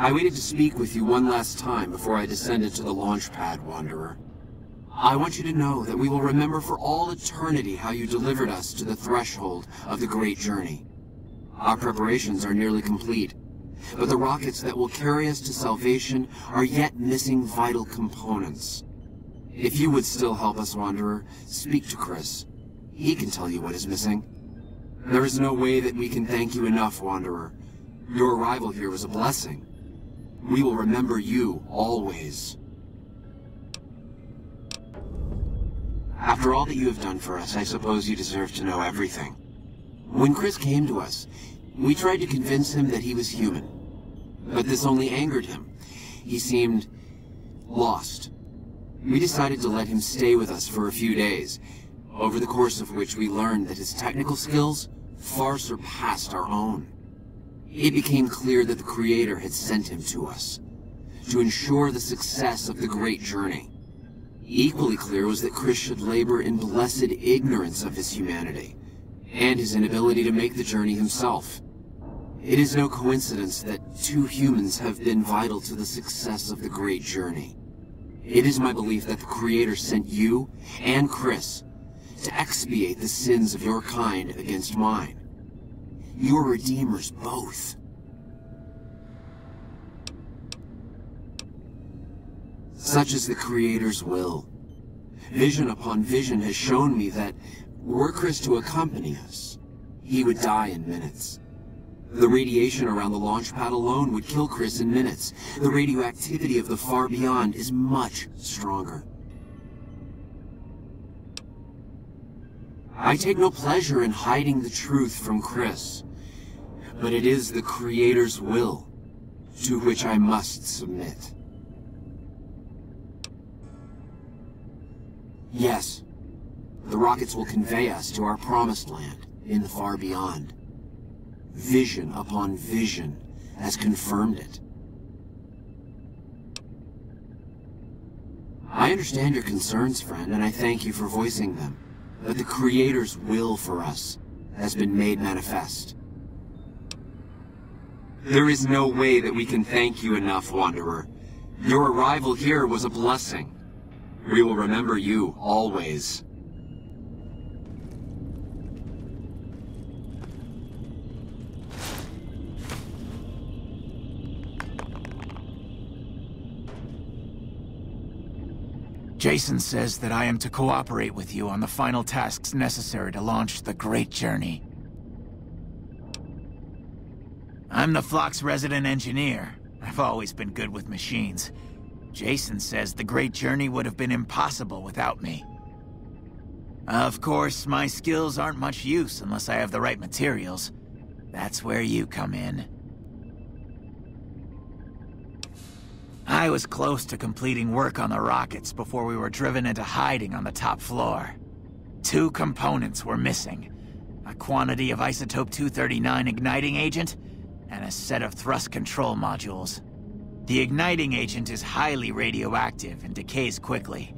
I waited to speak with you one last time before I descended to the launch pad, Wanderer. I want you to know that we will remember for all eternity how you delivered us to the threshold of the Great Journey. Our preparations are nearly complete, but the rockets that will carry us to salvation are yet missing vital components. If you would still help us, Wanderer, speak to Chris. He can tell you what is missing. There is no way that we can thank you enough, Wanderer. Your arrival here was a blessing. We will remember you always. After all that you have done for us, I suppose you deserve to know everything. When Chris came to us, we tried to convince him that he was human. But this only angered him. He seemed lost. We decided to let him stay with us for a few days, over the course of which we learned that his technical skills far surpassed our own. It became clear that the Creator had sent him to us, to ensure the success of the Great Journey. Equally clear was that Chris should labor in blessed ignorance of his humanity, and his inability to make the journey himself. It is no coincidence that two humans have been vital to the success of the Great Journey. It is my belief that the Creator sent you and Chris to expiate the sins of your kind against mine. You are redeemers both. Such is the Creator's will. Vision upon vision has shown me that, were Chris to accompany us, he would die in minutes. The radiation around the launch pad alone would kill Chris in minutes. The radioactivity of the far beyond is much stronger. I take no pleasure in hiding the truth from Chris, but it is the Creator's will to which I must submit. Yes, the rockets will convey us to our promised land in the far beyond. Vision upon vision has confirmed it. I understand your concerns, friend, and I thank you for voicing them. But the Creator's will for us has been made manifest. There is no way that we can thank you enough, Wanderer. Your arrival here was a blessing. We will remember you always. Jason says that I am to cooperate with you on the final tasks necessary to launch the Great Journey. I'm the Phlox resident engineer. I've always been good with machines. Jason says the Great Journey would have been impossible without me. Of course, my skills aren't much use unless I have the right materials. That's where you come in. I was close to completing work on the rockets before we were driven into hiding on the top floor. 2 components were missing. A quantity of isotope 239 igniting agent, and a set of thrust control modules. The igniting agent is highly radioactive and decays quickly.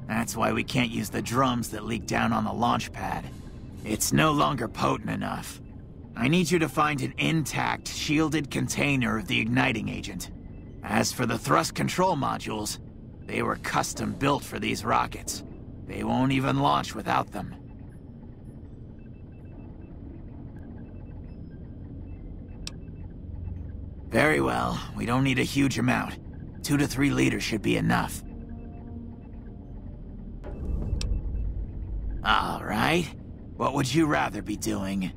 That's why we can't use the drums that leak down on the launch pad. It's no longer potent enough. I need you to find an intact, shielded container of the igniting agent. As for the thrust control modules, they were custom built for these rockets. They won't even launch without them. Very well, we don't need a huge amount. 2 to 3 liters should be enough. All right. What would you rather be doing?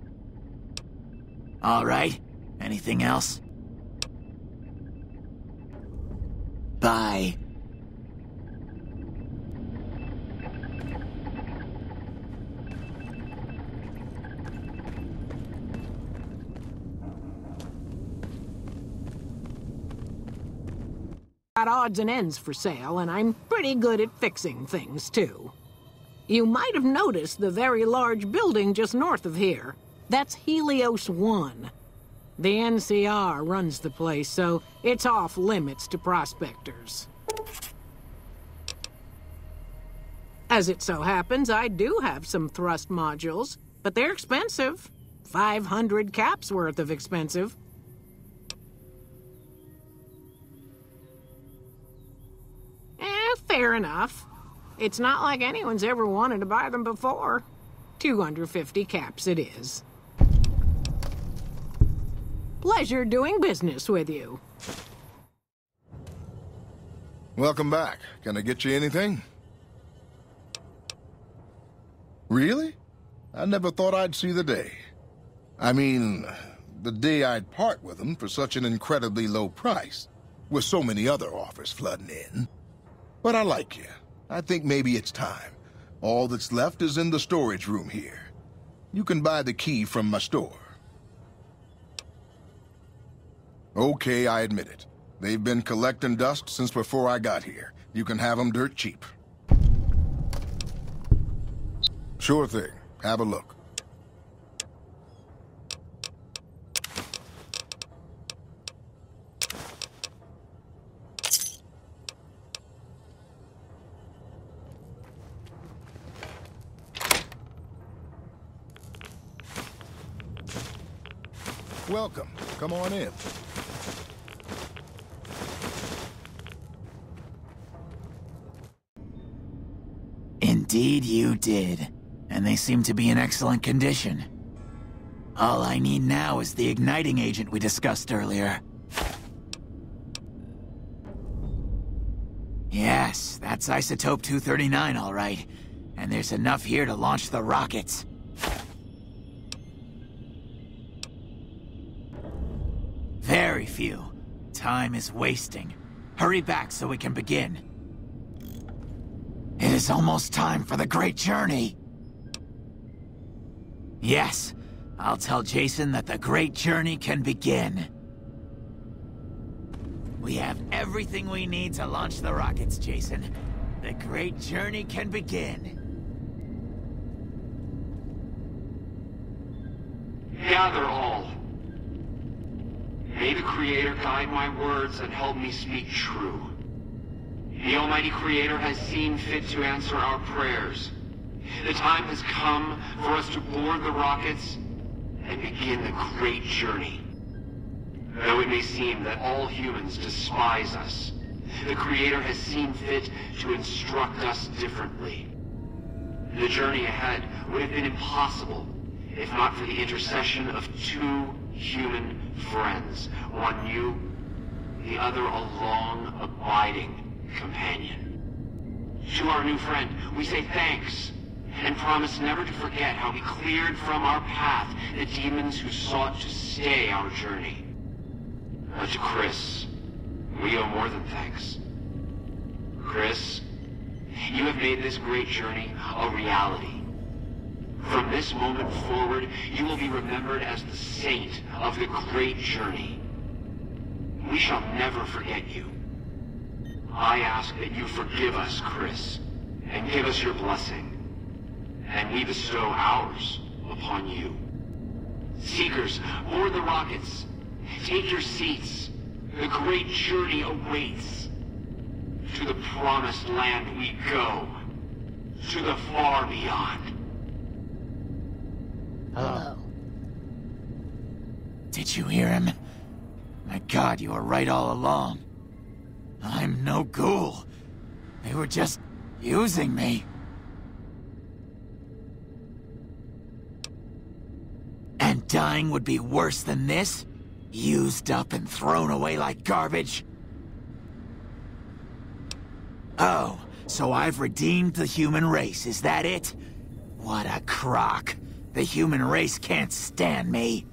All right. Anything else? Bye. Got odds and ends for sale, and I'm pretty good at fixing things, too. You might have noticed the very large building just north of here. That's Helios 1. The NCR runs the place, so it's off limits to prospectors. As it so happens, I do have some thrust modules, but they're expensive. 500 caps worth of expensive. Fair enough. It's not like anyone's ever wanted to buy them before. 250 caps it is. Pleasure doing business with you. Welcome back. Can I get you anything? Really? I never thought I'd see the day. I mean, the day I'd part with them for such an incredibly low price, with so many other offers flooding in. But I like you. I think maybe it's time. All that's left is in the storage room here. You can buy the key from my store. Okay, I admit it. They've been collecting dust since before I got here. You can have them dirt cheap. Sure thing. Have a look. Welcome. Come on in. Indeed you did. And they seem to be in excellent condition. All I need now is the igniting agent we discussed earlier. Yes, that's Isotope 239, all right. And there's enough here to launch the rockets. Very few. Time is wasting. Hurry back so we can begin. It is almost time for the great journey. Yes, I'll tell Jason that the great journey can begin. We have everything we need to launch the rockets, Jason. The great journey can begin. Gather all. May the Creator guide my words and help me speak true. The Almighty Creator has seen fit to answer our prayers. The time has come for us to board the rockets and begin the great journey. Though it may seem that all humans despise us, the Creator has seen fit to instruct us differently. The journey ahead would have been impossible if not for the intercession of two human friends, one new, the other a long, abiding companion. To our new friend, we say thanks, and promise never to forget how he cleared from our path the demons who sought to stay our journey. But to Chris, we owe more than thanks. Chris, you have made this great journey a reality. From this moment forward, you will be remembered as the saint of the great journey. We shall never forget you. I ask that you forgive us, Chris, and give us your blessing. And we bestow ours upon you. Seekers, board the rockets. Take your seats. The great journey awaits. To the promised land we go. To the far beyond. Hello. Did you hear him? My God, you were right all along. I'm no ghoul. They were just using me. And dying would be worse than this? Used up and thrown away like garbage? Oh, so I've redeemed the human race, is that it? What a crock. The human race can't stand me.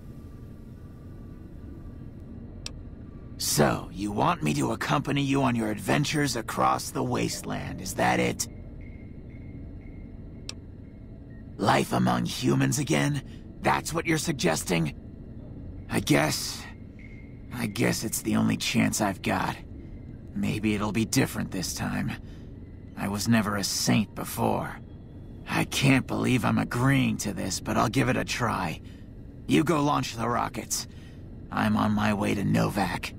So, you want me to accompany you on your adventures across the wasteland, is that it? Life among humans again? That's what you're suggesting? I guess it's the only chance I've got. Maybe it'll be different this time. I was never a saint before. I can't believe I'm agreeing to this, but I'll give it a try. You go launch the rockets. I'm on my way to Novac.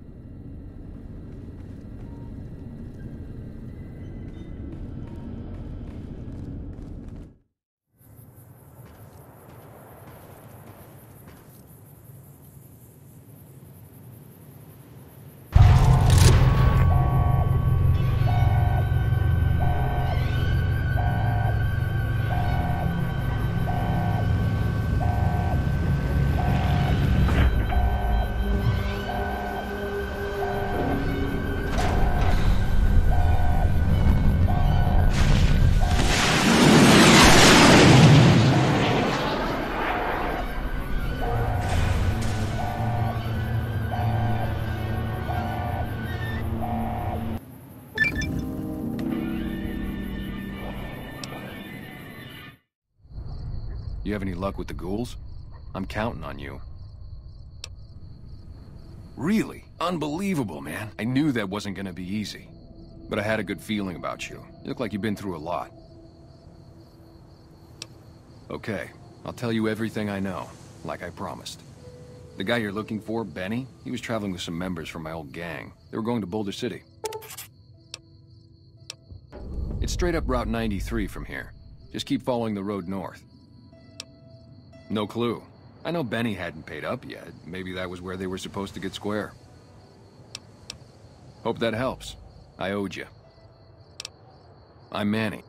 You have any luck with the ghouls? I'm counting on you. Really? Unbelievable, man. I knew that wasn't gonna be easy. But I had a good feeling about you. You look like you've been through a lot. Okay, I'll tell you everything I know, like I promised. The guy you're looking for, Benny, he was traveling with some members from my old gang. They were going to Boulder City. It's straight up Route 93 from here. Just keep following the road north. No clue. I know Benny hadn't paid up yet. Maybe that was where they were supposed to get square. Hope that helps. I owed you. I'm Manny.